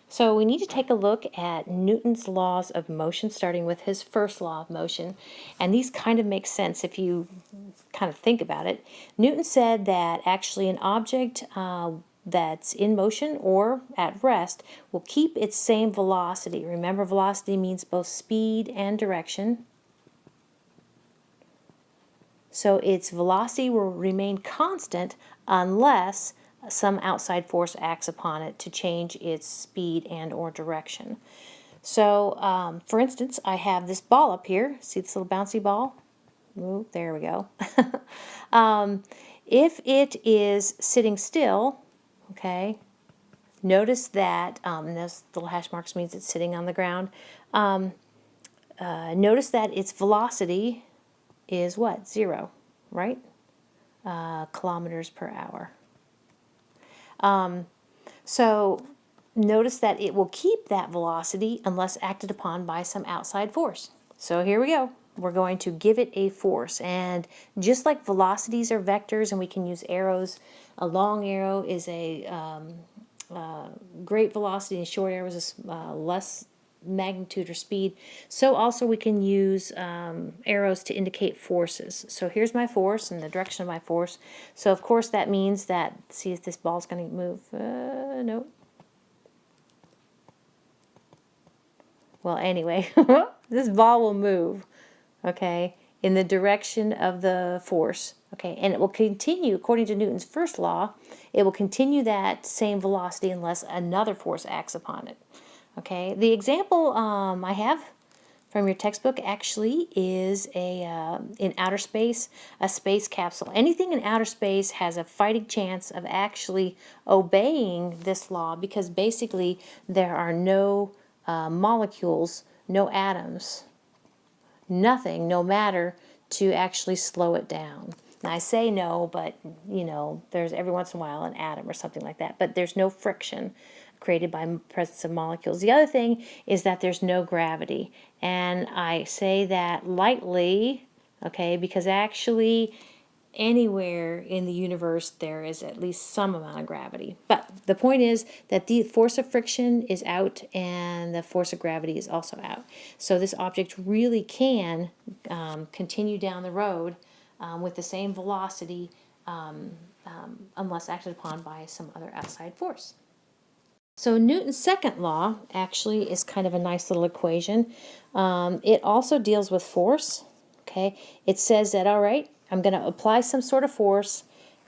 So we need to take a look at Newton's laws of motion, starting with his first law of motion. And these kind of make sense if you kind of think about it. Newton said that actually an object that's in motion or at rest will keep its same velocity. Remember, velocity means both speed and direction. So its velocity will remain constant unless some outside force acts upon it to change its speed and or direction. So, for instance, I have this ball up here. See this little bouncy ball? Ooh, there we go. If it is sitting still, okay, notice that, those little hash marks means it's sitting on the ground. Notice that its velocity is what? 0, right? Kilometers per hour. So notice that it will keep that velocity unless acted upon by some outside force. So here we go. We're going to give it a force. And just like velocities are vectors and we can use arrows, a long arrow is a great velocity and a short arrow is a less magnitude or speed. So also we can use arrows to indicate forces. So here's my force and the direction of my force. So of course that means that, see if this ball's going to move. Nope. Well, anyway, this ball will move, okay, in the direction of the force, okay, and it will continue, according to Newton's first law, it will continue that same velocity unless another force acts upon it. Okay, the example I have from your textbook actually is in outer space, a space capsule. Anything in outer space has a fighting chance of actually obeying this law because basically there are no molecules, no atoms, nothing, no matter to actually slow it down. Now I say no, but you know, there's every once in a while an atom or something like that, but there's no friction created by presence of molecules. The other thing is that there's no gravity, and I say that lightly, okay, because actually anywhere in the universe there is at least some amount of gravity. But the point is that the force of friction is out and the force of gravity is also out. So this object really can continue down the road with the same velocity unless acted upon by some other outside force. So Newton's second law actually is kind of a nice little equation. It also deals with force. Okay, it says that, all right, I'm going to apply some sort of force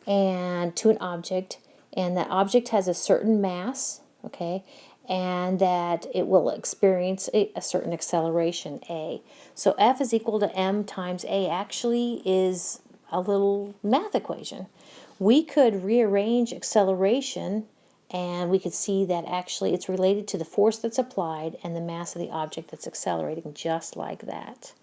and to an object, and that object has a certain mass, okay, and that it will experience a certain acceleration, a. So F is equal to m times a actually is a little math equation. We could rearrange acceleration and we could see that actually it's related to the force that's applied and the mass of the object that's accelerating, just like that.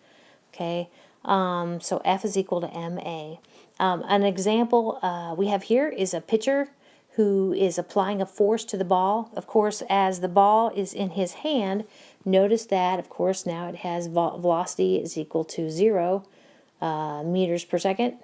Okay, so F is equal to ma. An example we have here is a pitcher who is applying a force to the ball. Of course, as the ball is in his hand, notice that, of course, now it has velocity is equal to 0 meters per second.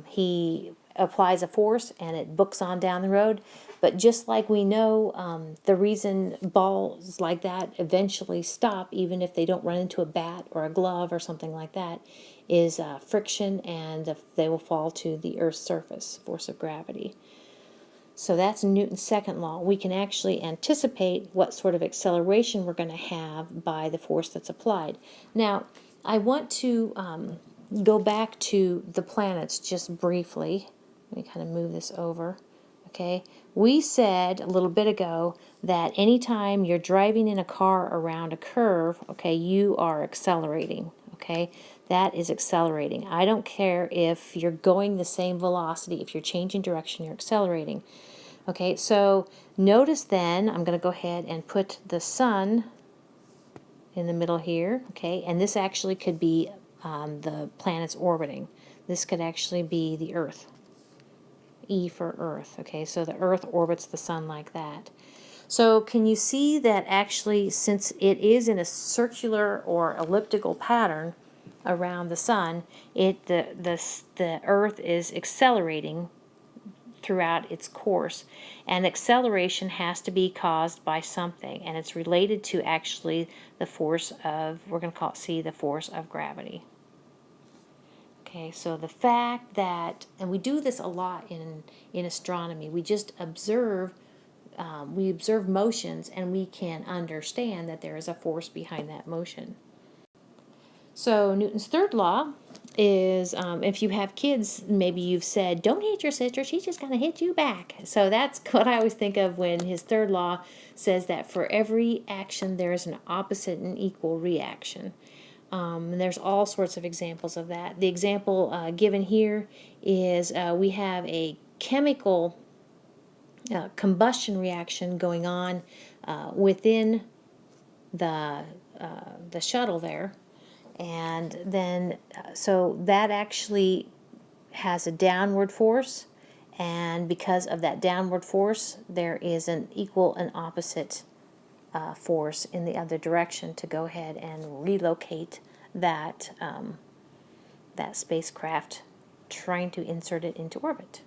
He applies a force and it books on down the road. But just like we know, the reason balls like that eventually stop, even if they don't run into a bat or a glove or something like that, is friction, and they will fall to the Earth's surface, force of gravity. So that's Newton's second law. We can actually anticipate what sort of acceleration we're going to have by the force that's applied. Now, I want to go back to the planets just briefly. Let me kind of move this over. Okay, we said a little bit ago that anytime you're driving in a car around a curve, okay, you are accelerating. Okay, that is accelerating. I don't care if you're going the same velocity. If you're changing direction, you're accelerating. Okay, so notice then, I'm going to go ahead and put the sun in the middle here. Okay, and this actually could be the planets orbiting. This could actually be the Earth. E for Earth. Okay, so the Earth orbits the sun like that. So can you see that actually, since it is in a circular or elliptical pattern around the sun, the Earth is accelerating throughout its course. And acceleration has to be caused by something, and it's related to actually the force of, we're going to call it C, the force of gravity. Okay, so the fact that, and we do this a lot in astronomy, we just observe, we observe motions, and we can understand that there is a force behind that motion. So Newton's third law is, if you have kids, maybe you've said, don't hit your sister, she's just going to hit you back. So that's what I always think of when his third law says that for every action there is an opposite and equal reaction. And there's all sorts of examples of that. The example given here is we have a chemical combustion reaction going on within the shuttle there. And then, so that actually has a downward force, and because of that downward force, there is an equal and opposite force in the other direction to go ahead and relocate that, that spacecraft, trying to insert it into orbit.